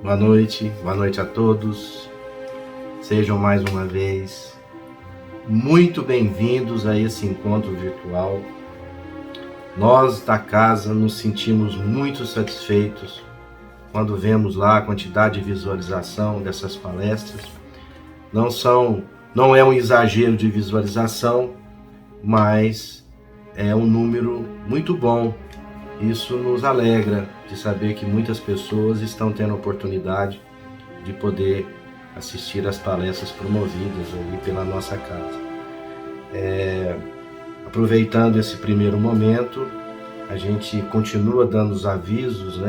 Boa noite a todos. Sejam mais uma vez muito bem-vindos a esse encontro virtual. Nós da casa nos sentimos muito satisfeitos quando vemos lá a quantidade de visualização dessas palestras. Não é um exagero de visualização, mas é um número muito bom. Isso nos alegra de saber que muitas pessoas estão tendo a oportunidade de poder assistir às palestras promovidas ali pela nossa casa. Aproveitando esse primeiro momento, a gente continua dando os avisos,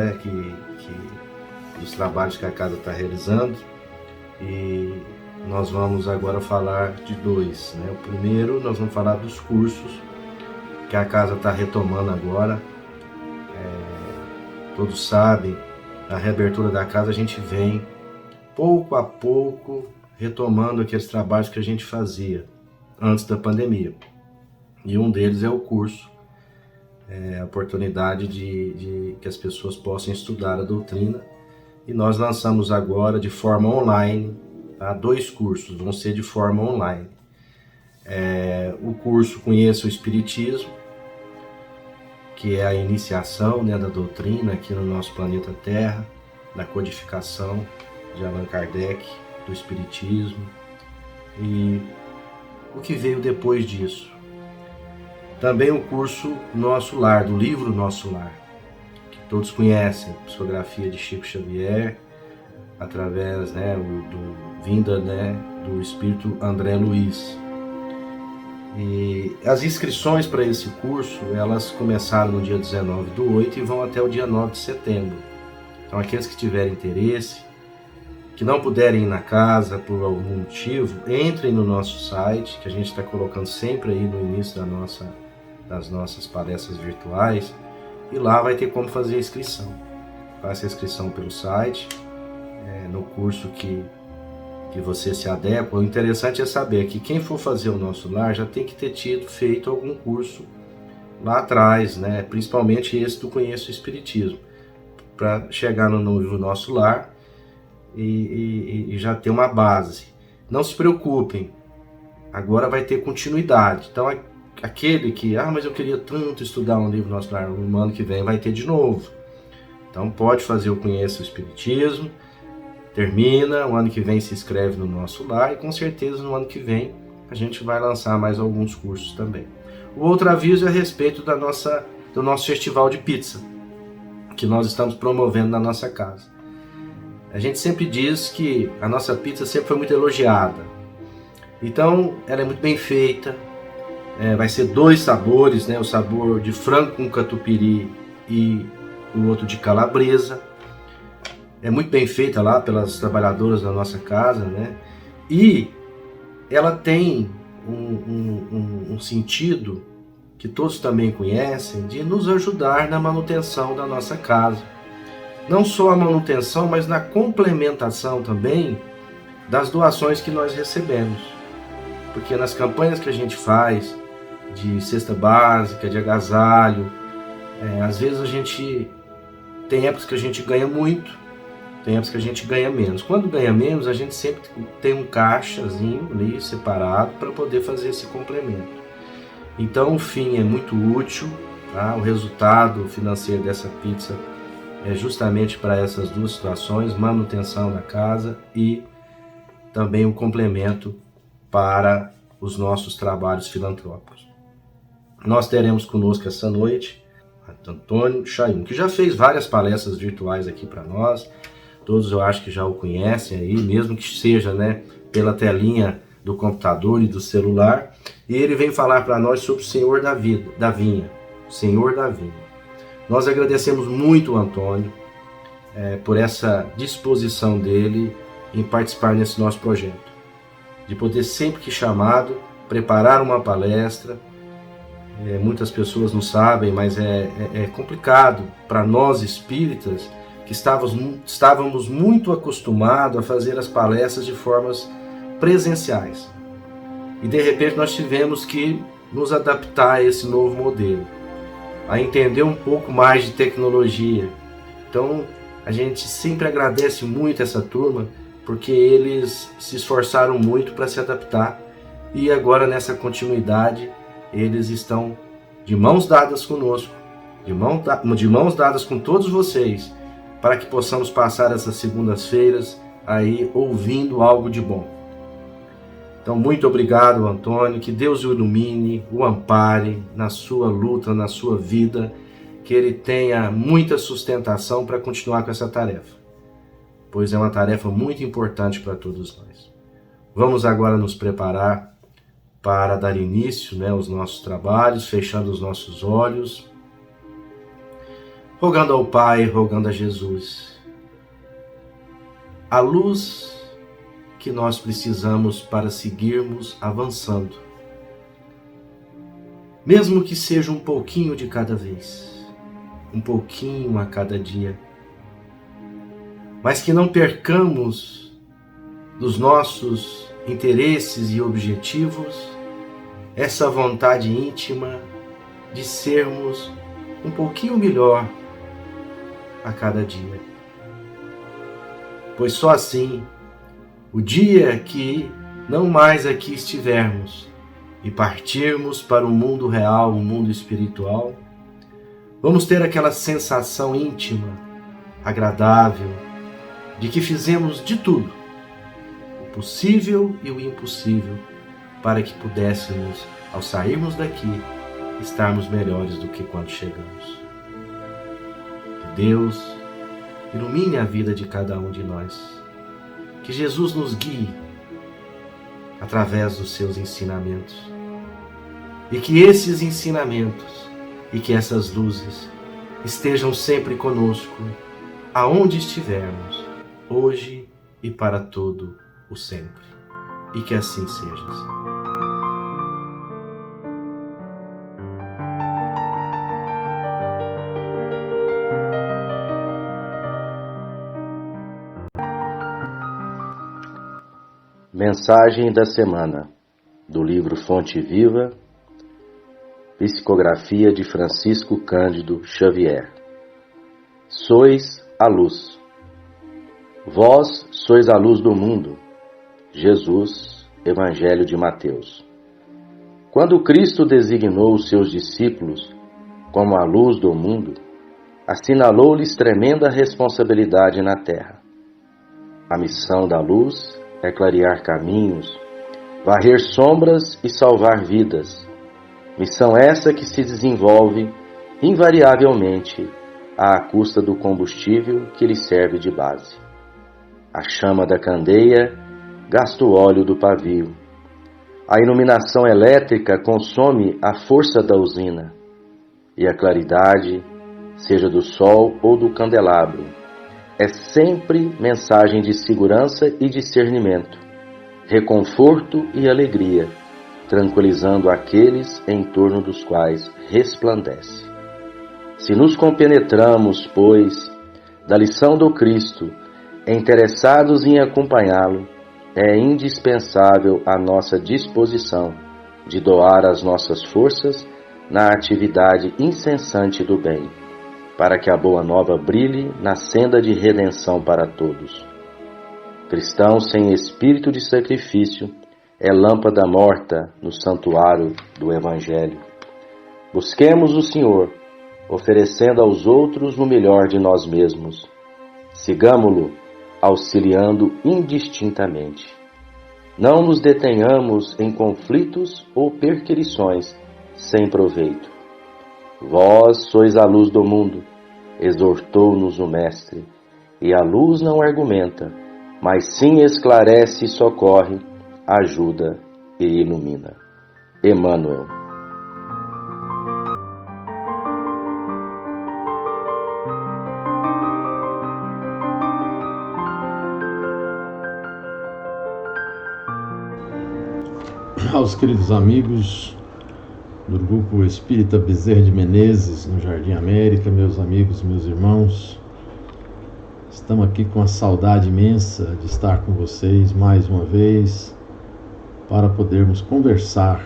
dos trabalhos que a casa está realizando, e nós vamos agora falar de dois. O primeiro, nós vamos falar dos cursos que a casa está retomando agora. Todos sabem, na reabertura da casa a gente vem pouco a pouco retomando aqueles trabalhos que a gente fazia antes da pandemia. E um deles é o curso, a oportunidade de que as pessoas possam estudar a doutrina. E nós lançamos agora de forma online, dois cursos, vão ser de forma online. O curso Conheça o Espiritismo, que é a iniciação da doutrina aqui no nosso planeta Terra, da codificação de Allan Kardec, do Espiritismo, e o que veio depois disso. Também o curso Nosso Lar, do livro Nosso Lar, que todos conhecem, psicografia de Chico Xavier, através vinda do Espírito André Luiz. E as inscrições para esse curso, elas começaram no dia 19/8 e vão até o dia 9 de setembro. Então, aqueles que tiverem interesse, que não puderem ir na casa por algum motivo, entrem no nosso site, que a gente está colocando sempre aí no início das nossas palestras virtuais, e lá vai ter como fazer a inscrição. Faça a inscrição pelo site, no curso que você se adequa. O interessante é saber que quem for fazer o Nosso Lar já tem que ter feito algum curso lá atrás, principalmente esse do Conheço o Espiritismo, para chegar no Nosso Lar e já ter uma base. Não se preocupem, agora vai ter continuidade. Então, aquele que, mas eu queria tanto estudar um livro Nosso Lar, no ano que vem vai ter de novo. Então, pode fazer o Conheço o Espiritismo, termina, o ano que vem se inscreve no Nosso Lar, e com certeza no ano que vem a gente vai lançar mais alguns cursos também. O outro aviso é a respeito do nosso festival de pizza, que nós estamos promovendo na nossa casa. A gente sempre diz que a nossa pizza sempre foi muito elogiada, então ela é muito bem feita. Vai ser 2 sabores, o sabor de frango com catupiry e o outro de calabresa. É muito bem feita lá pelas trabalhadoras da nossa casa, e ela tem um sentido que todos também conhecem, de nos ajudar na manutenção da nossa casa. Não só a manutenção, mas na complementação também das doações que nós recebemos. Porque nas campanhas que a gente faz, de cesta básica, de agasalho, às vezes a gente tem épocas que a gente ganha muito, tem épocas que a gente ganha menos. Quando ganha menos, a gente sempre tem um caixazinho ali separado para poder fazer esse complemento. Então, o fim é muito útil, o resultado financeiro dessa pizza é justamente para essas duas situações, manutenção da casa e também o complemento para os nossos trabalhos filantrópicos. Nós teremos conosco essa noite Antônio Chayum, que já fez várias palestras virtuais aqui para nós. Todos eu acho que já o conhecem aí, mesmo que seja pela telinha do computador e do celular. E ele vem falar para nós sobre o Senhor da Vinha. Senhor da Vinha. Nós agradecemos muito o Antônio por essa disposição dele em participar nesse nosso projeto. De poder, sempre que chamado, preparar uma palestra. Muitas pessoas não sabem, mas é complicado para nós espíritas, que estávamos muito acostumados a fazer as palestras de formas presenciais. E de repente nós tivemos que nos adaptar a esse novo modelo, a entender um pouco mais de tecnologia. Então A gente sempre agradece muito essa turma, porque eles se esforçaram muito para se adaptar e agora nessa continuidade eles estão de mãos dadas conosco, de mãos dadas com todos vocês, para que possamos passar essas segundas-feiras aí ouvindo algo de bom. Então, muito obrigado, Antônio, que Deus o ilumine, o ampare na sua luta, na sua vida, que ele tenha muita sustentação para continuar com essa tarefa, pois é uma tarefa muito importante para todos nós. Vamos agora nos preparar para dar início, aos nossos trabalhos, fechando os nossos olhos, rogando ao Pai, rogando a Jesus, a luz que nós precisamos para seguirmos avançando, mesmo que seja um pouquinho de cada vez, um pouquinho a cada dia, mas que não percamos dos nossos interesses e objetivos essa vontade íntima de sermos um pouquinho melhor a cada dia. Pois só assim, o dia que não mais aqui estivermos e partirmos para o mundo real, o mundo espiritual, vamos ter aquela sensação íntima, agradável, de que fizemos de tudo, o possível e o impossível, para que pudéssemos, ao sairmos daqui, estarmos melhores do que quando chegamos. Que Deus ilumine a vida de cada um de nós. Que Jesus nos guie através dos seus ensinamentos. E que esses ensinamentos e que essas luzes estejam sempre conosco, aonde estivermos, hoje e para todo o sempre. E que assim seja. Mensagem da semana, do livro Fonte Viva, psicografia de Francisco Cândido Xavier. Sois a luz. Vós sois a luz do mundo. Jesus, Evangelho de Mateus. Quando Cristo designou os seus discípulos como a luz do mundo, assinalou-lhes tremenda responsabilidade na terra. A missão da luz é clarear caminhos, varrer sombras e salvar vidas. Missão essa que se desenvolve invariavelmente à custa do combustível que lhe serve de base. A chama da candeia gasta o óleo do pavio. A iluminação elétrica consome a força da usina. E a claridade, seja do sol ou do candelabro, é sempre mensagem de segurança e discernimento, reconforto e alegria, tranquilizando aqueles em torno dos quais resplandece. Se nos compenetramos, pois, da lição do Cristo, interessados em acompanhá-lo, é indispensável a nossa disposição de doar as nossas forças na atividade incessante do bem, para que a boa nova brilhe na senda de redenção para todos. Cristão sem espírito de sacrifício é lâmpada morta no santuário do Evangelho. Busquemos o Senhor, oferecendo aos outros o melhor de nós mesmos. Sigamo-lo, auxiliando indistintamente. Não nos detenhamos em conflitos ou perquirições sem proveito. Vós sois a luz do mundo, exortou-nos o Mestre, e a luz não argumenta, mas sim esclarece, socorre, ajuda e ilumina. Emmanuel. Aos queridos amigos do Grupo Espírita Bezerra de Menezes, no Jardim América, meus amigos, meus irmãos, estamos aqui com a saudade imensa de estar com vocês mais uma vez para podermos conversar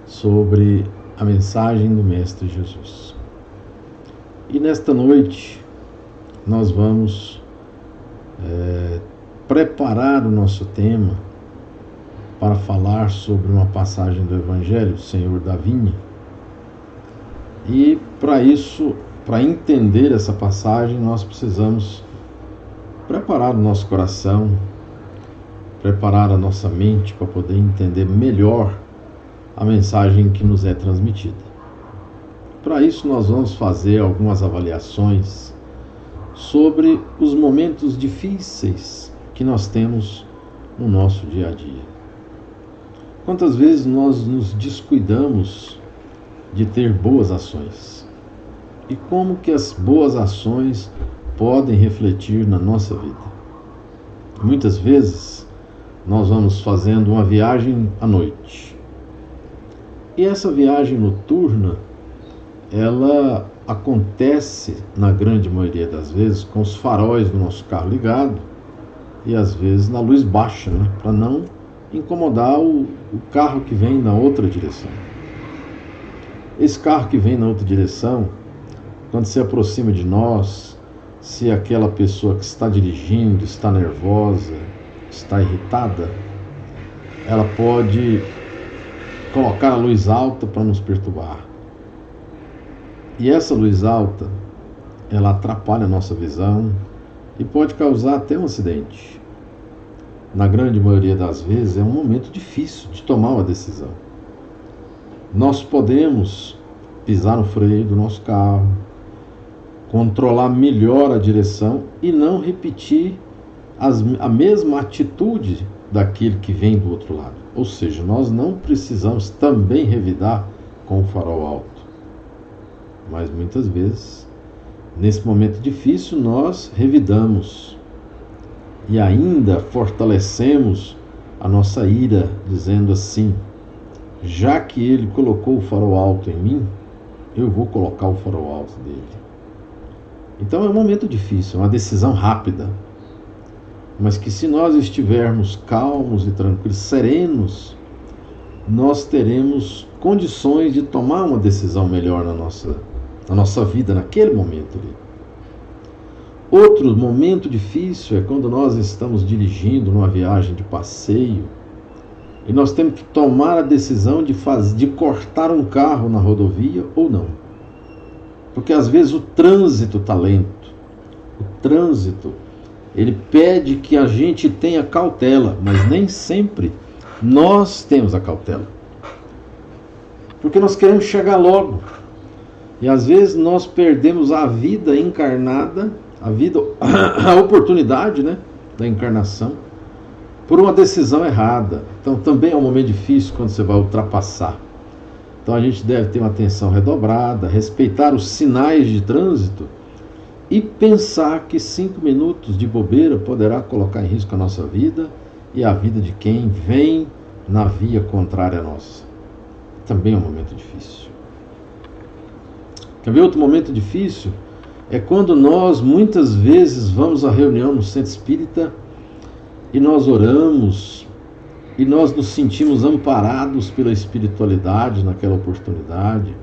sobre a mensagem do Mestre Jesus. E nesta noite, nós vamos preparar o nosso tema para falar sobre uma passagem do Evangelho, o Senhor da Vinha. E para isso, para entender essa passagem, nós precisamos preparar o nosso coração, preparar a nossa mente para poder entender melhor a mensagem que nos é transmitida. Para isso, nós vamos fazer algumas avaliações sobre os momentos difíceis que nós temos no nosso dia a dia. Quantas vezes nós nos descuidamos de ter boas ações? E como que as boas ações podem refletir na nossa vida? Muitas vezes nós vamos fazendo uma viagem à noite. E essa viagem noturna, ela acontece, na grande maioria das vezes, com os faróis do nosso carro ligado e às vezes na luz baixa, né? Para não incomodar o carro que vem na outra direção. Esse carro que vem na outra direção, quando se aproxima de nós, se aquela pessoa que está dirigindo está nervosa, está irritada, ela pode colocar a luz alta para nos perturbar. E essa luz alta, ela atrapalha a nossa visão e pode causar até um acidente. Na grande maioria das vezes é um momento difícil de tomar uma decisão. Nós podemos pisar no freio do nosso carro, controlar melhor a direção e não repetir a mesma atitude daquele que vem do outro lado. Ou seja, nós não precisamos também revidar com o farol alto. Mas muitas vezes, nesse momento difícil, nós revidamos e ainda fortalecemos a nossa ira, dizendo assim: já que ele colocou o farol alto em mim, eu vou colocar o farol alto dele. Então é um momento difícil, é uma decisão rápida, mas que se nós estivermos calmos e tranquilos, serenos, nós teremos condições de tomar uma decisão melhor na nossa vida, naquele momento ali. Outro momento difícil é quando nós estamos dirigindo numa viagem de passeio e nós temos que tomar a decisão de cortar um carro na rodovia ou não. Porque às vezes o trânsito está lento. O trânsito, ele pede que a gente tenha cautela, mas nem sempre nós temos a cautela. Porque nós queremos chegar logo. E às vezes nós perdemos a vida encarnada, a oportunidade, né, da encarnação, por uma decisão errada. Então também é um momento difícil quando você vai ultrapassar. Então a gente deve ter uma atenção redobrada, respeitar os sinais de trânsito e pensar que 5 minutos de bobeira poderá colocar em risco a nossa vida e a vida de quem vem na via contrária à nossa. Também é um momento difícil. Quer ver outro momento difícil? É quando nós muitas vezes vamos à reunião no centro espírita e nós oramos e nós nos sentimos amparados pela espiritualidade naquela oportunidade.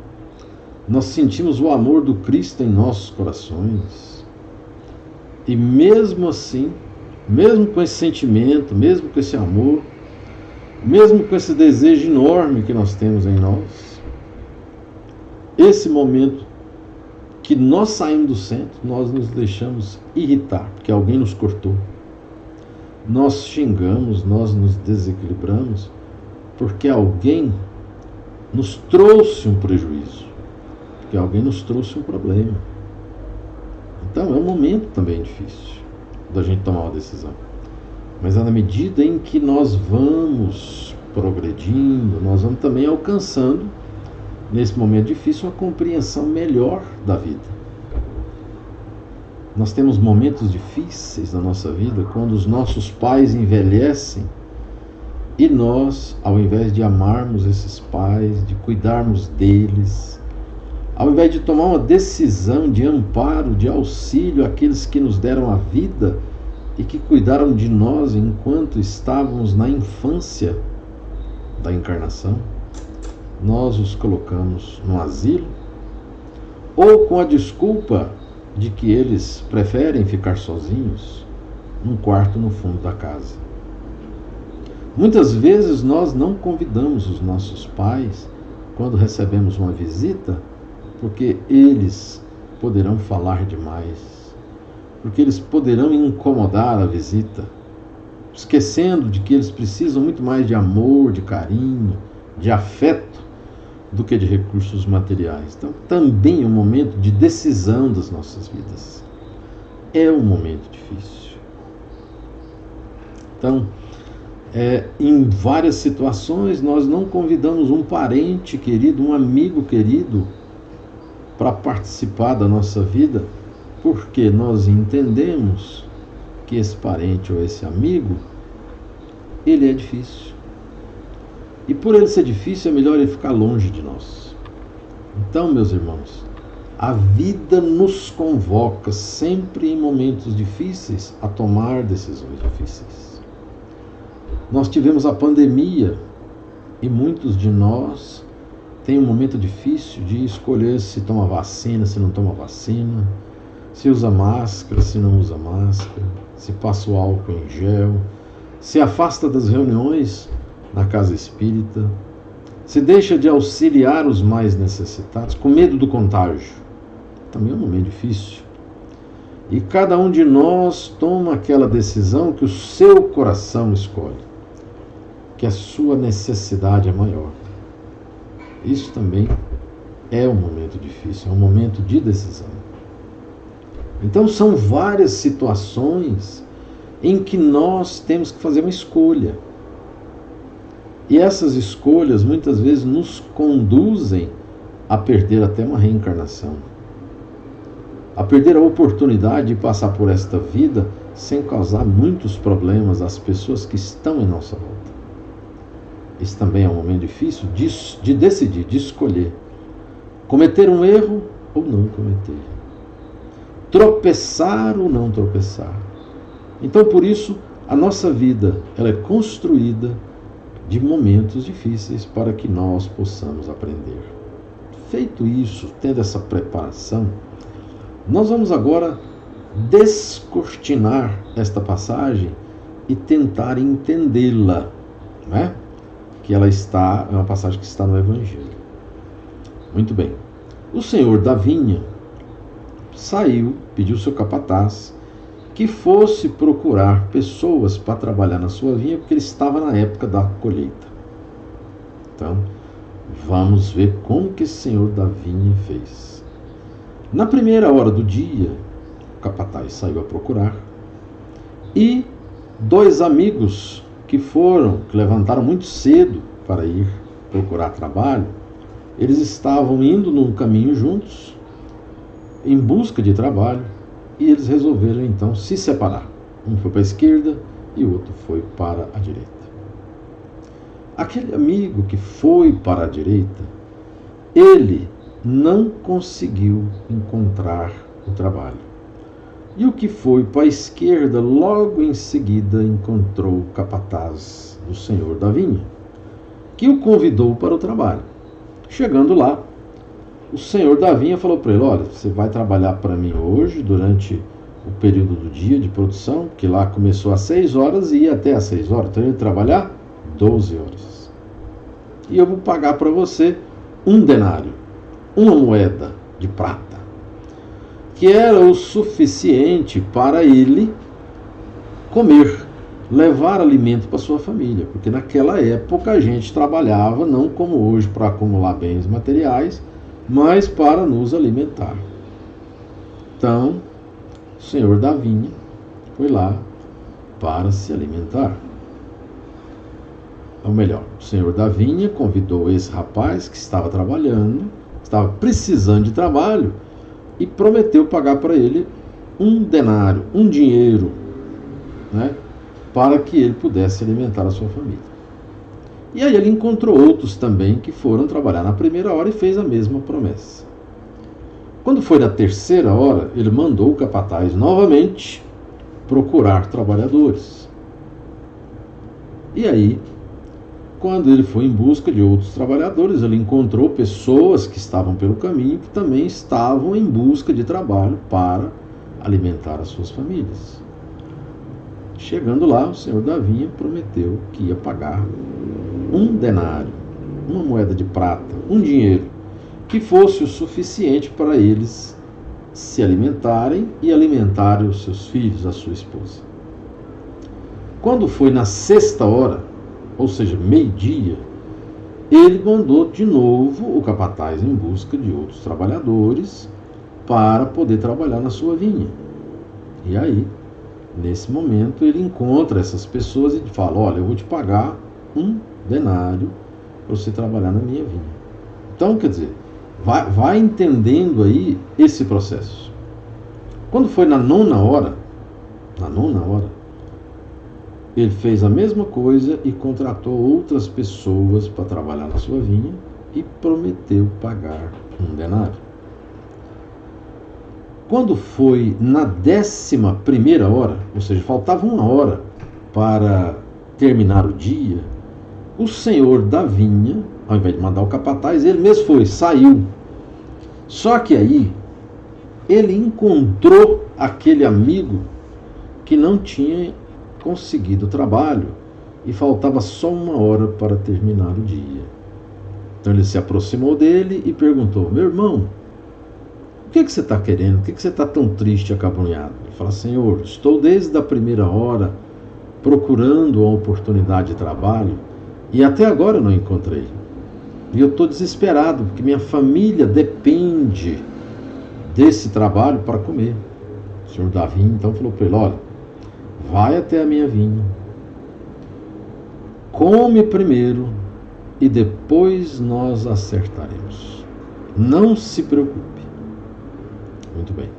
Nós sentimos o amor do Cristo em nossos corações. E mesmo assim, mesmo com esse sentimento, mesmo com esse amor, mesmo com esse desejo enorme que nós temos em nós, esse momento que nós saímos do centro, nós nos deixamos irritar, porque alguém nos cortou. Nós xingamos, nós nos desequilibramos, porque alguém nos trouxe um prejuízo, porque alguém nos trouxe um problema. Então é um momento também difícil da gente tomar uma decisão. Mas na medida em que nós vamos progredindo, nós vamos também alcançando, nesse momento difícil, uma compreensão melhor da vida. Nós temos momentos difíceis na nossa vida quando os nossos pais envelhecem e nós, ao invés de amarmos esses pais, de cuidarmos deles, ao invés de tomar uma decisão de amparo, de auxílio àqueles que nos deram a vida e que cuidaram de nós enquanto estávamos na infância da encarnação, nós os colocamos no asilo ou com a desculpa de que eles preferem ficar sozinhos num quarto no fundo da casa. Muitas vezes nós não convidamos os nossos pais quando recebemos uma visita, porque eles poderão falar demais, porque eles poderão incomodar a visita, esquecendo de que eles precisam muito mais de amor, de carinho, de afeto, do que de recursos materiais. Então, também é um momento de decisão das nossas vidas. É um momento difícil. Então, em várias situações, nós não convidamos um parente querido, um amigo querido, para participar da nossa vida, porque nós entendemos que esse parente ou esse amigo, ele é difícil. E por ele ser difícil, é melhor ele ficar longe de nós. Então, meus irmãos, a vida nos convoca sempre em momentos difíceis a tomar decisões difíceis. Nós tivemos a pandemia e muitos de nós têm um momento difícil de escolher se toma vacina, se não toma vacina, se usa máscara, se não usa máscara, se passa o álcool em gel, se afasta das reuniões na casa espírita, se deixa de auxiliar os mais necessitados, com medo do contágio. Também é um momento difícil. E cada um de nós toma aquela decisão que o seu coração escolhe, que a sua necessidade é maior. Isso também é um momento difícil, é um momento de decisão. Então são várias situações em que nós temos que fazer uma escolha. E essas escolhas muitas vezes nos conduzem a perder até uma reencarnação, a perder a oportunidade de passar por esta vida sem causar muitos problemas às pessoas que estão em nossa volta. Esse também é um momento difícil de decidir, de escolher. Cometer um erro ou não cometer. Tropeçar ou não tropeçar. Então, por isso, a nossa vida ela é construída de momentos difíceis para que nós possamos aprender. Feito isso, tendo essa preparação, nós vamos agora descortinar esta passagem e tentar entendê-la, né? Que ela é uma passagem que está no Evangelho. Muito bem. O senhor da vinha saiu, pediu seu capataz que fosse procurar pessoas para trabalhar na sua vinha, porque ele estava na época da colheita. Então, vamos ver como que esse senhor da vinha fez. Na primeira hora do dia, o capataz saiu a procurar, e 2 amigos que levantaram muito cedo para ir procurar trabalho, eles estavam indo num caminho juntos, em busca de trabalho, e eles resolveram então se separar. Um foi para a esquerda e o outro foi para a direita. Aquele amigo que foi para a direita, ele não conseguiu encontrar o trabalho. E o que foi para a esquerda, logo em seguida encontrou o capataz do senhor da vinha, que o convidou para o trabalho. Chegando lá, o senhor da vinha falou para ele: olha, você vai trabalhar para mim hoje, durante o período do dia de produção, que lá começou às 6 horas e ia até às 6 horas. Então ele ia trabalhar 12 horas. E eu vou pagar para você 1 denário, uma moeda de prata, que era o suficiente para ele comer, levar alimento para sua família. Porque naquela época a gente trabalhava não como hoje para acumular bens materiais, mas para nos alimentar. Então, o senhor da vinha foi lá para se alimentar. Ou melhor, o senhor da vinha convidou esse rapaz que estava trabalhando, estava precisando de trabalho, e prometeu pagar para ele 1 denário, um dinheiro, né, para que ele pudesse alimentar a sua família. E aí ele encontrou outros também que foram trabalhar na primeira hora e fez a mesma promessa. Quando foi na terceira hora, ele mandou o capataz novamente procurar trabalhadores. E aí quando ele foi em busca de outros trabalhadores, ele encontrou pessoas que estavam pelo caminho, que também estavam em busca de trabalho para alimentar as suas famílias. Chegando lá, o senhor da vinha prometeu que ia pagar um denário, uma moeda de prata, um dinheiro, que fosse o suficiente para eles se alimentarem e alimentarem os seus filhos, a sua esposa. Quando foi na sexta hora, ou seja, meio-dia, ele mandou de novo o capataz em busca de outros trabalhadores para poder trabalhar na sua vinha. E aí, nesse momento, ele encontra essas pessoas e fala: olha, eu vou te pagar um denário para você trabalhar na minha vinha. Então, quer dizer, vai entendendo aí esse processo. Quando foi na nona hora, ele fez a mesma coisa e contratou outras pessoas para trabalhar na sua vinha e prometeu pagar um denário. Quando foi na 11ª hora, ou seja, faltava uma hora para terminar o dia, o senhor da vinha, ao invés de mandar o capataz, ele mesmo saiu. Só que aí, ele encontrou aquele amigo que não tinha conseguido o trabalho e faltava só uma hora para terminar o dia. Então ele se aproximou dele e perguntou: meu irmão, o que você está querendo? Por que você está tão triste e acabrunhado? Ele fala: senhor, estou desde a primeira hora procurando uma oportunidade de trabalho e até agora não encontrei. E eu estou desesperado porque minha família depende desse trabalho para comer. O senhor da vinha então falou para ele: olha, vai até a minha vinha, come primeiro e depois nós acertaremos. Não se preocupe. Muito bem.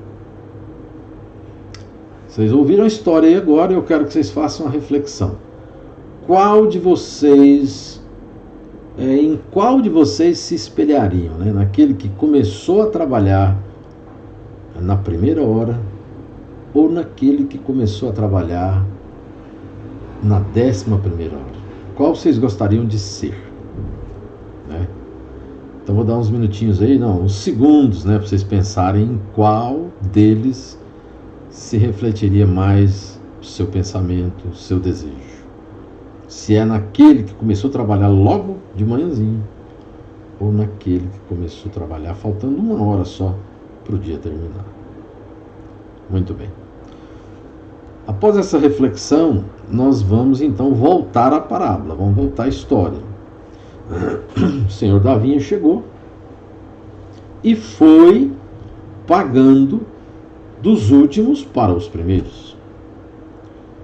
Vocês ouviram a história aí agora, eu quero que vocês façam uma reflexão. Em qual de vocês se espelhariam, né? Naquele que começou a trabalhar na primeira hora ou naquele que começou a trabalhar na 11ª hora? Qual vocês gostariam de ser? Né? Então vou dar uns minutinhos aí, uns segundos, né, para vocês pensarem em qual deles se refletiria mais o seu pensamento, o seu desejo. Se é naquele que começou a trabalhar logo de manhãzinho ou naquele que começou a trabalhar faltando uma hora só para o dia terminar. Muito bem. Após essa reflexão, nós vamos então voltar à parábola, vamos voltar à história. O senhor da vinha chegou e foi pagando dos últimos para os primeiros.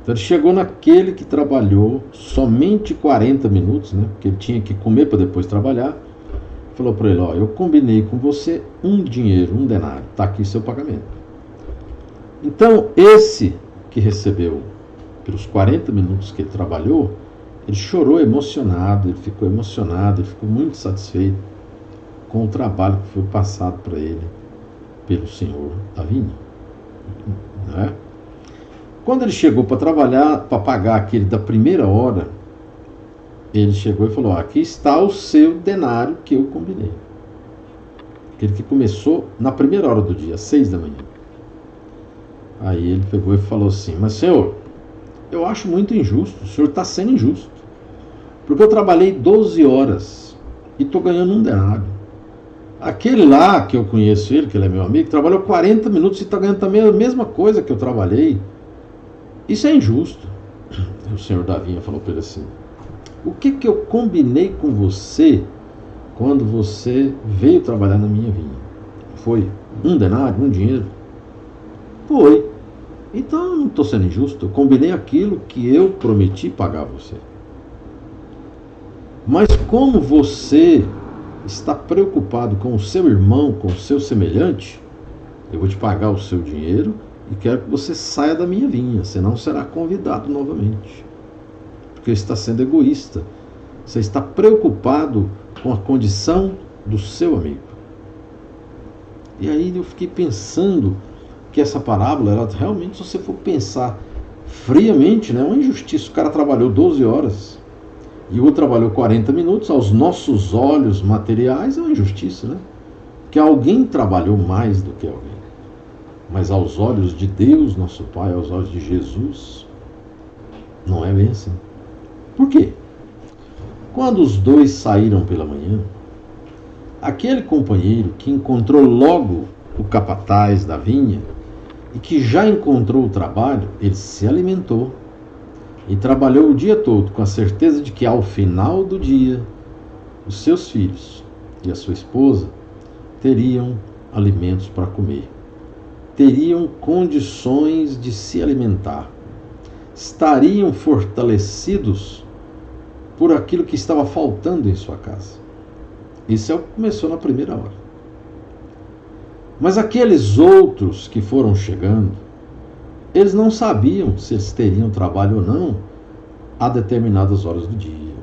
Então ele chegou naquele que trabalhou somente 40 minutos, né? Porque ele tinha que comer para depois trabalhar. Falou para ele: ó, eu combinei com você um dinheiro, um denário, está aqui seu pagamento. Então esse que recebeu pelos 40 minutos que ele trabalhou, ele chorou emocionado, ele ficou muito satisfeito com o trabalho que foi passado para ele pelo senhor da vinha. Né? Quando ele chegou para trabalhar, para pagar aquele da primeira hora, ele chegou e falou: aqui está o seu denário que eu combinei. Aquele que começou na primeira hora do dia, às 6 da manhã. Aí ele pegou e falou assim: mas senhor, eu acho muito injusto, o senhor está sendo injusto. Porque eu trabalhei 12 horas e estou ganhando um denário. Aquele lá, que eu conheço ele, que ele é meu amigo, trabalhou 40 minutos e está ganhando também a mesma coisa que eu trabalhei. Isso é injusto. O senhor da vinha falou para ele assim: o que eu combinei com você quando você veio trabalhar na minha vinha? Foi um denário, um dinheiro? Foi. Então eu não estou sendo injusto, eu combinei aquilo que eu prometi pagar a você. Mas como você está preocupado com o seu irmão, com o seu semelhante, eu vou te pagar o seu dinheiro e quero que você saia da minha vinha, senão será convidado novamente. Porque você está sendo egoísta. Você está preocupado com a condição do seu amigo. E aí eu fiquei pensando que essa parábola, ela realmente, se você for pensar friamente, né, é uma injustiça. O cara trabalhou 12 horas E o outro trabalhou 40 minutos, aos nossos olhos materiais é uma injustiça, né? Que alguém trabalhou mais do que alguém. Mas aos olhos de Deus, nosso Pai, aos olhos de Jesus, não é bem assim. Por quê? Quando os dois saíram pela manhã, aquele companheiro que encontrou logo o capataz da vinha e que já encontrou o trabalho, ele se alimentou e trabalhou o dia todo com a certeza de que ao final do dia os seus filhos e a sua esposa teriam alimentos para comer, teriam condições de se alimentar, estariam fortalecidos por aquilo que estava faltando em sua casa. Isso é o que começou na primeira hora. Mas aqueles outros que foram chegando, eles não sabiam se eles teriam trabalho ou não a determinadas horas do dia.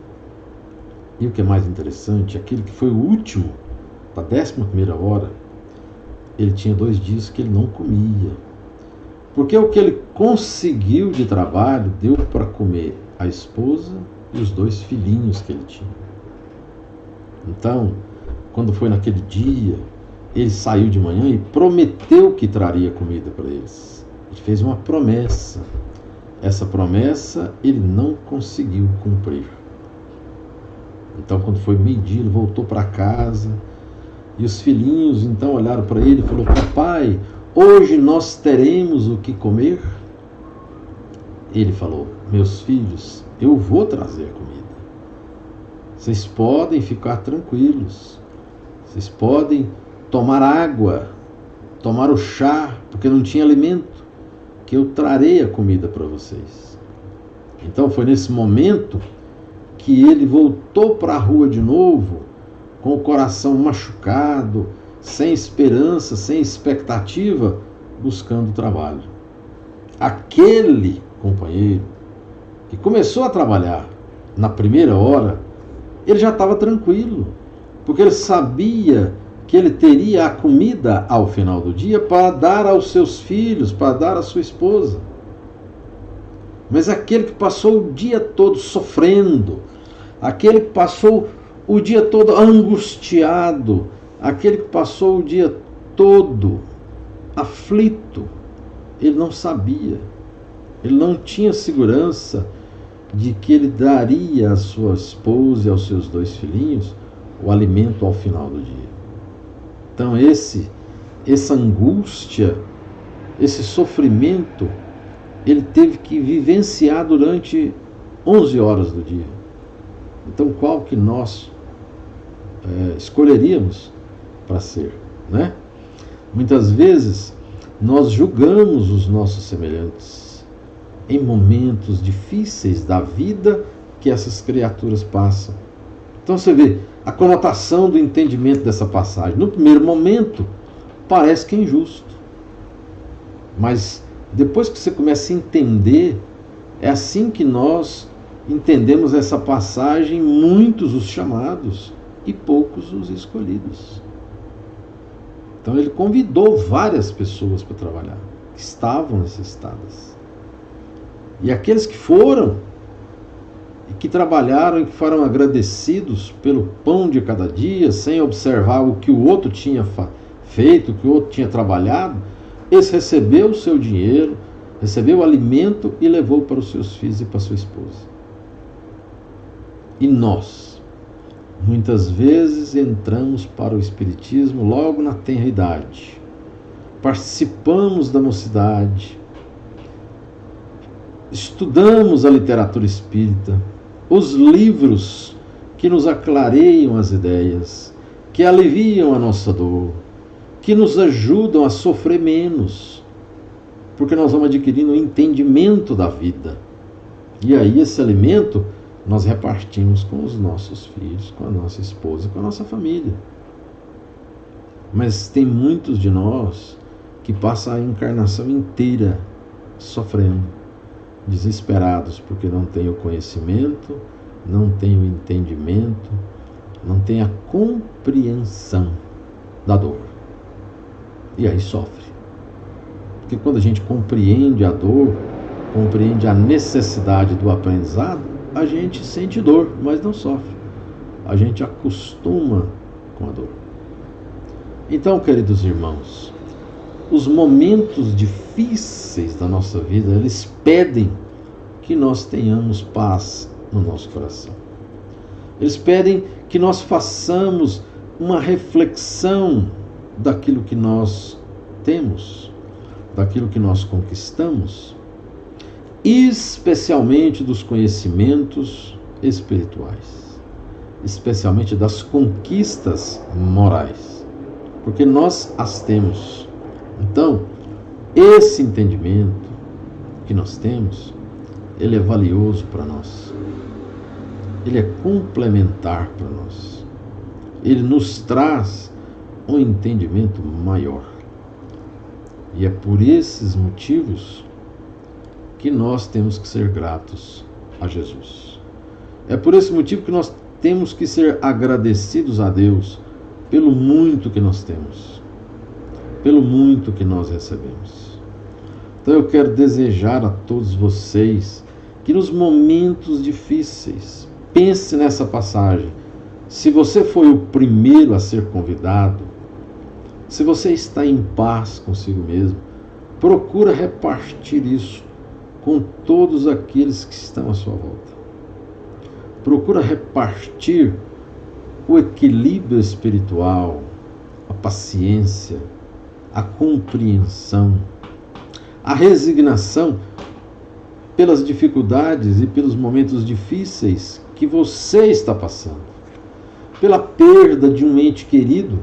E o que é mais interessante, aquele que foi o último, da 11ª hora, ele tinha 2 dias que ele não comia. Porque o que ele conseguiu de trabalho deu para comer a esposa e os 2 filhinhos que ele tinha. Então, quando foi naquele dia, ele saiu de manhã e prometeu que traria comida para eles. Ele fez uma promessa. Essa promessa ele não conseguiu cumprir. Então, quando foi meio-dia, ele voltou para casa e os filhinhos então olharam para ele e falaram: papai, hoje nós teremos o que comer? Ele falou: meus filhos, eu vou trazer comida. Vocês podem ficar tranquilos. Vocês podem tomar água, tomar o chá, porque não tinha alimento, que eu trarei a comida para vocês. Então foi nesse momento que ele voltou para a rua de novo, com o coração machucado, sem esperança, sem expectativa, buscando trabalho. Aquele companheiro que começou a trabalhar na primeira hora, ele já estava tranquilo, porque ele sabia que ele teria a comida ao final do dia para dar aos seus filhos, para dar à sua esposa. Mas aquele que passou o dia todo sofrendo, aquele que passou o dia todo angustiado, aquele que passou o dia todo aflito, ele não sabia, ele não tinha segurança de que ele daria à sua esposa e aos seus 2 filhinhos o alimento ao final do dia. Então essa angústia, esse sofrimento, ele teve que vivenciar durante 11 horas do dia. Então qual que nós escolheríamos para ser, né? Muitas vezes nós julgamos os nossos semelhantes em momentos difíceis da vida que essas criaturas passam. Então você vê a conotação do entendimento dessa passagem. No primeiro momento, parece que é injusto. Mas depois que você começa a entender, é assim que nós entendemos essa passagem: muitos os chamados e poucos os escolhidos. Então ele convidou várias pessoas para trabalhar, que estavam necessitadas. E aqueles que foram, e que trabalharam e que foram agradecidos pelo pão de cada dia, sem observar o que o outro tinha feito, o que o outro tinha trabalhado, esse recebeu o seu dinheiro, recebeu o alimento e levou para os seus filhos e para a sua esposa. E nós, muitas vezes, entramos para o Espiritismo logo na tenra idade, participamos da mocidade, estudamos a literatura espírita, os livros que nos aclareiam as ideias, que aliviam a nossa dor, que nos ajudam a sofrer menos, porque nós vamos adquirindo o entendimento da vida. E aí esse alimento nós repartimos com os nossos filhos, com a nossa esposa, com a nossa família. Mas tem muitos de nós que passam a encarnação inteira sofrendo, desesperados, porque não têm o conhecimento, não têm o entendimento, não têm a compreensão da dor. E aí sofre. Porque quando a gente compreende a dor, compreende a necessidade do aprendizado, a gente sente dor, mas não sofre. A gente acostuma com a dor. Então, queridos irmãos, os momentos difíceis da nossa vida, eles pedem que nós tenhamos paz no nosso coração. Eles pedem que nós façamos uma reflexão daquilo que nós temos, daquilo que nós conquistamos, especialmente dos conhecimentos espirituais, especialmente das conquistas morais, porque nós as temos. Então, esse entendimento que nós temos, ele é valioso para nós. Ele é complementar para nós. Ele nos traz um entendimento maior. E é por esses motivos que nós temos que ser gratos a Jesus. É por esse motivo que nós temos que ser agradecidos a Deus pelo muito que nós temos, pelo muito que nós recebemos. Então eu quero desejar a todos vocês que nos momentos difíceis, pense nessa passagem. Se você foi o primeiro a ser convidado, se você está em paz consigo mesmo, procura repartir isso com todos aqueles que estão à sua volta. Procura repartir o equilíbrio espiritual, a paciência, a compreensão, a resignação pelas dificuldades e pelos momentos difíceis que você está passando, pela perda de um ente querido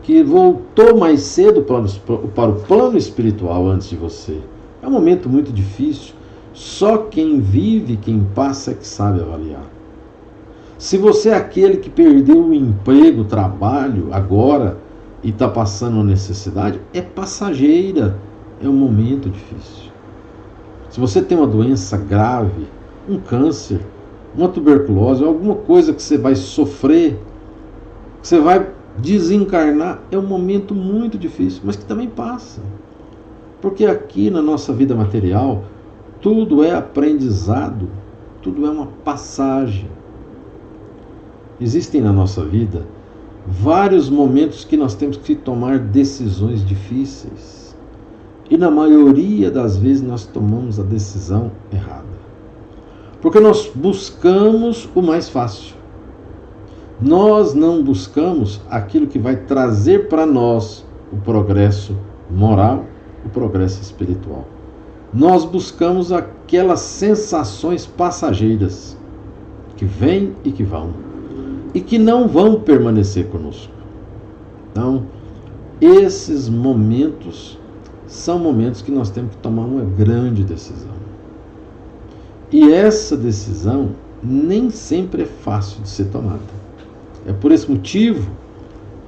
que voltou mais cedo para o plano espiritual antes de você. É um momento muito difícil. Só quem vive, quem passa é que sabe avaliar. Se você é aquele que perdeu o emprego, o trabalho agora e está passando uma necessidade, é passageira, é um momento difícil. Se você tem uma doença grave, um câncer, uma tuberculose, alguma coisa que você vai sofrer, que você vai desencarnar, é um momento muito difícil, mas que também passa. Porque aqui na nossa vida material, tudo é aprendizado, tudo é uma passagem. Existem na nossa vida vários momentos que nós temos que tomar decisões difíceis. E na maioria das vezes nós tomamos a decisão errada. Porque nós buscamos o mais fácil. Nós não buscamos aquilo que vai trazer para nós o progresso moral, o progresso espiritual. Nós buscamos aquelas sensações passageiras que vêm e que vão e que não vão permanecer conosco. Então, esses momentos são momentos que nós temos que tomar uma grande decisão. E essa decisão nem sempre é fácil de ser tomada. É por esse motivo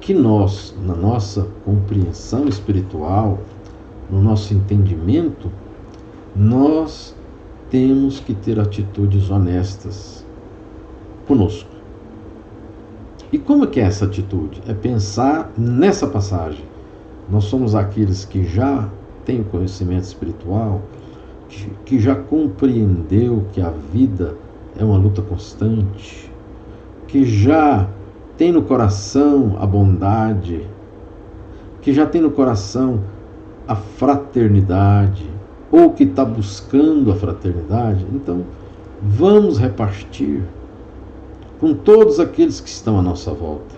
que nós, na nossa compreensão espiritual, no nosso entendimento, nós temos que ter atitudes honestas conosco. E como é que é essa atitude? É pensar nessa passagem. Nós somos aqueles que já têm o conhecimento espiritual, que já compreendeu que a vida é uma luta constante, que já tem no coração a bondade, que já tem no coração a fraternidade, ou que está buscando a fraternidade. Então, vamos repartir com todos aqueles que estão à nossa volta,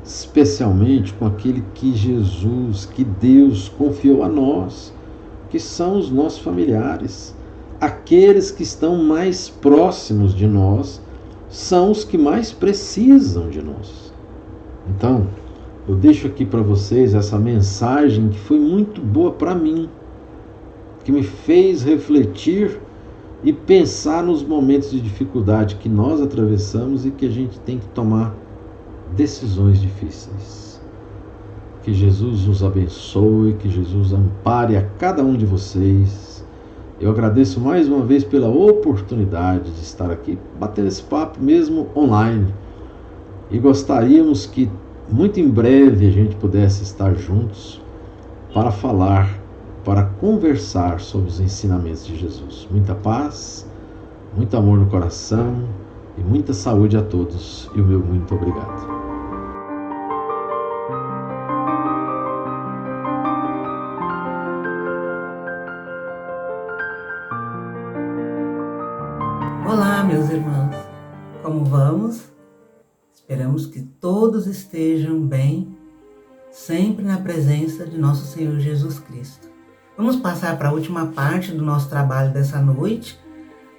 especialmente com aquele que Jesus, que Deus confiou a nós, que são os nossos familiares. Aqueles que estão mais próximos de nós são os que mais precisam de nós. Então, eu deixo aqui para vocês essa mensagem que foi muito boa para mim, que me fez refletir e pensar nos momentos de dificuldade que nós atravessamos e que a gente tem que tomar decisões difíceis. Que Jesus os abençoe, que Jesus ampare a cada um de vocês. Eu agradeço mais uma vez pela oportunidade de estar aqui batendo esse papo mesmo online. E gostaríamos que muito em breve a gente pudesse estar juntos para falar, para conversar sobre os ensinamentos de Jesus. Muita paz, muito amor no coração e muita saúde a todos. E o meu muito obrigado. Olá, meus irmãos. Como vamos? Esperamos que todos estejam bem, sempre na presença de nosso Senhor Jesus Cristo. Vamos passar para a última parte do nosso trabalho dessa noite,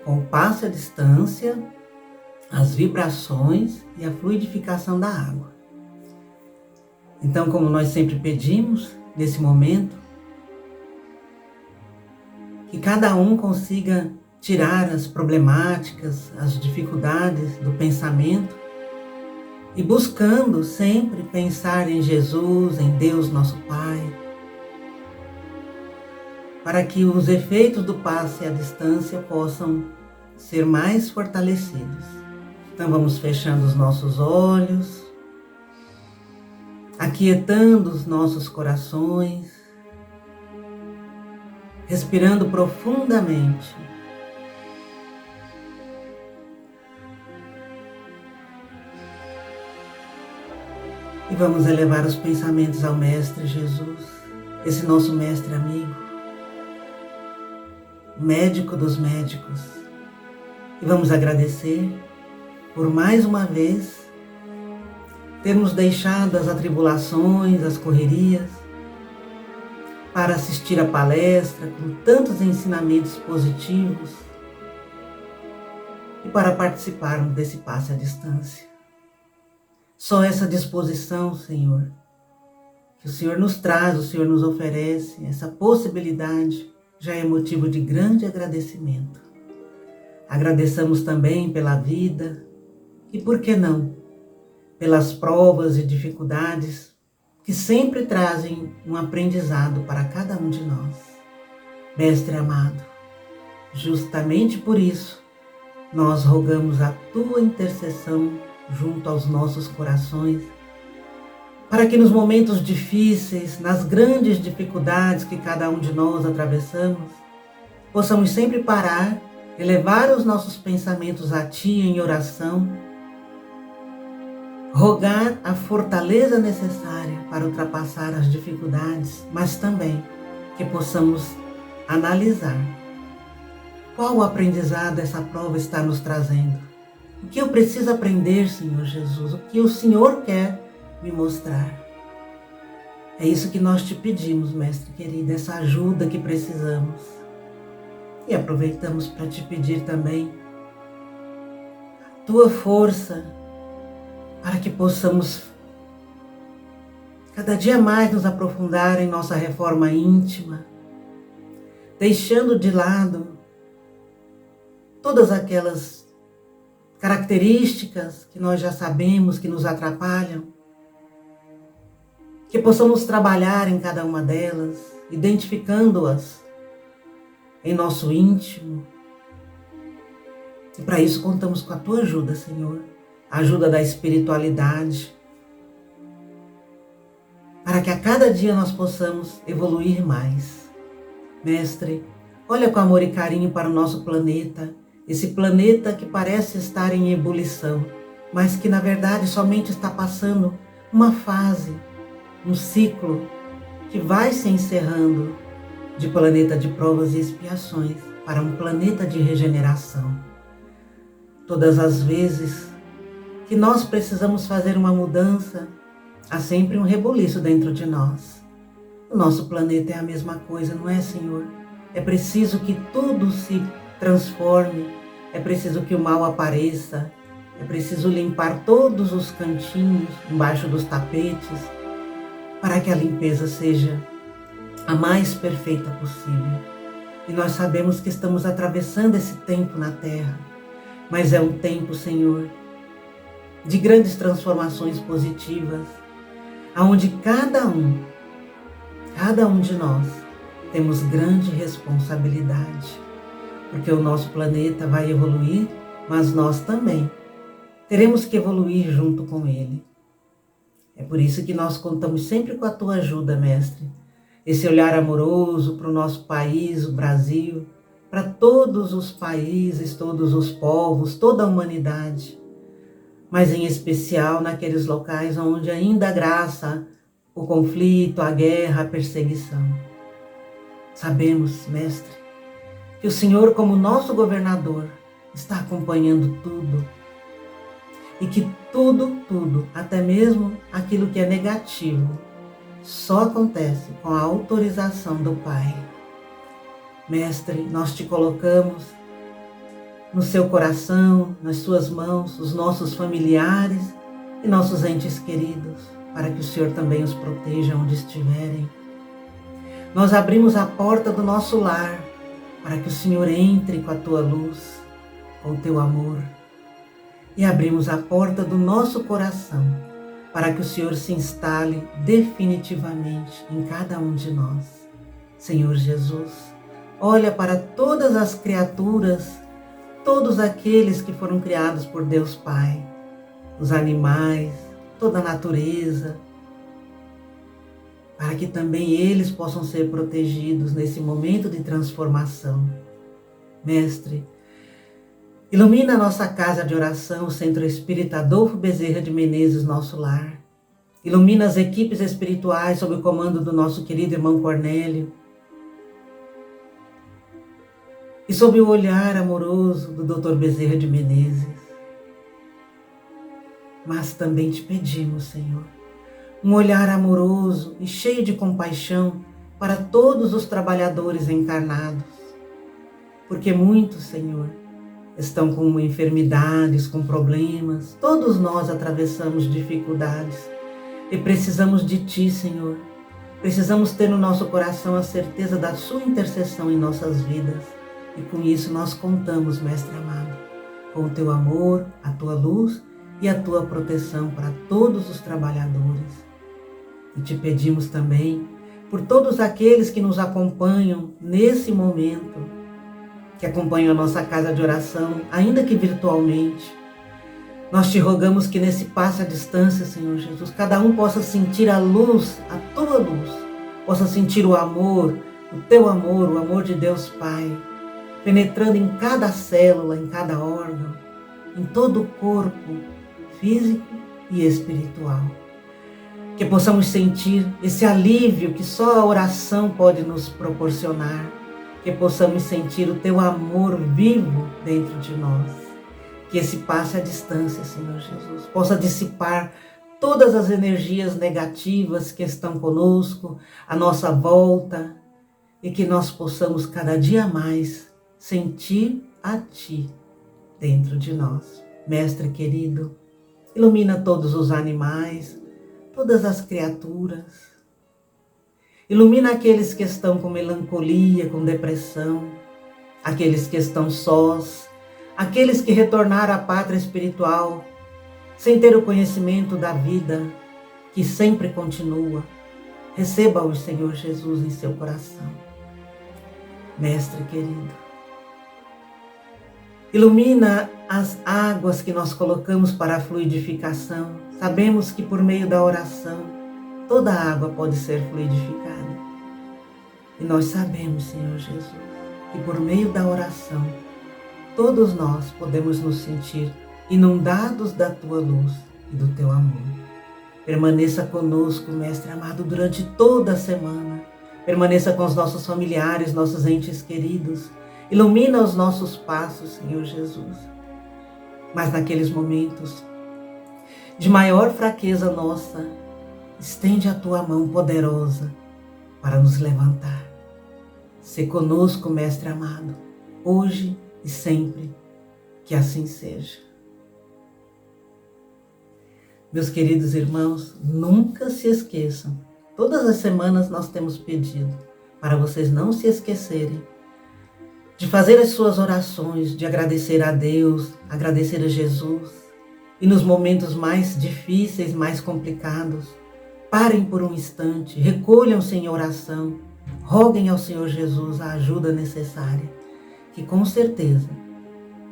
com o passo à distância, as vibrações e a fluidificação da água. Então, como nós sempre pedimos, nesse momento, que cada um consiga tirar as problemáticas, as dificuldades do pensamento e buscando sempre pensar em Jesus, em Deus nosso Pai, para que os efeitos do passe à distância possam ser mais fortalecidos. Então vamos fechando os nossos olhos, aquietando os nossos corações, respirando profundamente. E vamos elevar os pensamentos ao Mestre Jesus, esse nosso Mestre amigo, médico dos médicos. E vamos agradecer por mais uma vez termos deixado as atribulações, as correrias, para assistir a palestra com tantos ensinamentos positivos e para participarmos desse passe à distância. Só essa disposição, Senhor, que o Senhor nos traz, o Senhor nos oferece, essa possibilidade já é motivo de grande agradecimento. Agradeçamos também pela vida e, por que não, pelas provas e dificuldades que sempre trazem um aprendizado para cada um de nós. Mestre amado, justamente por isso, nós rogamos a Tua intercessão junto aos nossos corações, para que nos momentos difíceis, nas grandes dificuldades que cada um de nós atravessamos, possamos sempre parar, elevar os nossos pensamentos a Ti em oração, rogar a fortaleza necessária para ultrapassar as dificuldades, mas também que possamos analisar qual o aprendizado essa prova está nos trazendo. O que eu preciso aprender, Senhor Jesus? O que o Senhor quer me mostrar? É isso que nós te pedimos, Mestre querido, essa ajuda que precisamos. E aproveitamos para te pedir também a Tua força para que possamos cada dia mais nos aprofundar em nossa reforma íntima, deixando de lado todas aquelas características que nós já sabemos que nos atrapalham, que possamos trabalhar em cada uma delas, identificando-as em nosso íntimo. E para isso contamos com a Tua ajuda, Senhor, a ajuda da espiritualidade, para que a cada dia nós possamos evoluir mais. Mestre, olha com amor e carinho para o nosso planeta, esse planeta que parece estar em ebulição, mas que na verdade somente está passando uma fase, um ciclo que vai se encerrando de planeta de provas e expiações para um planeta de regeneração. Todas as vezes que nós precisamos fazer uma mudança, há sempre um rebuliço dentro de nós. O nosso planeta é a mesma coisa, não é, Senhor? É preciso que tudo se transforme, é preciso que o mal apareça, é preciso limpar todos os cantinhos embaixo dos tapetes, para que a limpeza seja a mais perfeita possível. E nós sabemos que estamos atravessando esse tempo na Terra, mas é um tempo, Senhor, de grandes transformações positivas, onde cada um de nós temos grande responsabilidade, porque o nosso planeta vai evoluir, mas nós também teremos que evoluir junto com ele. É por isso que nós contamos sempre com a Tua ajuda, Mestre, esse olhar amoroso para o nosso país, o Brasil, para todos os países, todos os povos, toda a humanidade, mas em especial naqueles locais onde ainda graça o conflito, a guerra, a perseguição. Sabemos, Mestre, que o Senhor, como nosso governador, está acompanhando tudo e que tudo, até mesmo aquilo que é negativo, só acontece com a autorização do Pai. Mestre, nós te colocamos no seu coração, nas suas mãos, os nossos familiares e nossos entes queridos, para que o Senhor também os proteja onde estiverem. Nós abrimos a porta do nosso lar para que o Senhor entre com a tua luz, com o teu amor. E abrimos a porta do nosso coração para que o Senhor se instale definitivamente em cada um de nós. Senhor Jesus, olha para todas as criaturas, todos aqueles que foram criados por Deus Pai, os animais, toda a natureza, para que também eles possam ser protegidos nesse momento de transformação. Mestre, ilumina a nossa casa de oração, o Centro Espírita Adolfo Bezerra de Menezes, nosso lar. Ilumina as equipes espirituais sob o comando do nosso querido irmão Cornélio. E sob o olhar amoroso do Dr. Bezerra de Menezes. Mas também te pedimos, Senhor, um olhar amoroso e cheio de compaixão para todos os trabalhadores encarnados. Porque muitos, Senhor, estão com enfermidades, com problemas. Todos nós atravessamos dificuldades e precisamos de Ti, Senhor. Precisamos ter no nosso coração a certeza da Sua intercessão em nossas vidas. E com isso nós contamos, Mestre amado, com o Teu amor, a Tua luz e a Tua proteção para todos os trabalhadores. E te pedimos também por todos aqueles que nos acompanham nesse momento, que acompanham a nossa casa de oração, ainda que virtualmente. Nós te rogamos que nesse passo à distância, Senhor Jesus, cada um possa sentir a luz, a Tua luz, possa sentir o amor, o Teu amor, o amor de Deus Pai, penetrando em cada célula, em cada órgão, em todo o corpo, físico e espiritual. Que possamos sentir esse alívio que só a oração pode nos proporcionar. Que possamos sentir o Teu amor vivo dentro de nós. Que esse passe à distância, Senhor Jesus, possa dissipar todas as energias negativas que estão conosco, à nossa volta, e que nós possamos cada dia mais sentir a Ti dentro de nós. Mestre querido, ilumina todos os animais, todas as criaturas. Ilumina aqueles que estão com melancolia, com depressão, aqueles que estão sós, aqueles que retornaram à pátria espiritual, sem ter o conhecimento da vida, que sempre continua. Receba-o, Senhor Jesus, em seu coração. Mestre querido, ilumina as águas que nós colocamos para a fluidificação. Sabemos que por meio da oração, toda a água pode ser fluidificada. E nós sabemos, Senhor Jesus, que por meio da oração, todos nós podemos nos sentir inundados da Tua luz e do Teu amor. Permaneça conosco, Mestre amado, durante toda a semana. Permaneça com os nossos familiares, nossos entes queridos. Ilumina os nossos passos, Senhor Jesus. Mas naqueles momentos de maior fraqueza nossa, estende a Tua mão poderosa para nos levantar. Sê conosco, Mestre amado, hoje e sempre, que assim seja. Meus queridos irmãos, nunca se esqueçam. Todas as semanas nós temos pedido para vocês não se esquecerem de fazer as suas orações, de agradecer a Deus, agradecer a Jesus. E nos momentos mais difíceis, mais complicados, parem por um instante, recolham-se em oração, roguem ao Senhor Jesus a ajuda necessária, que com certeza,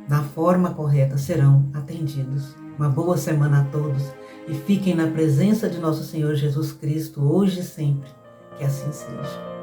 na forma correta, serão atendidos. Uma boa semana a todos e fiquem na presença de nosso Senhor Jesus Cristo, hoje e sempre. Que assim seja.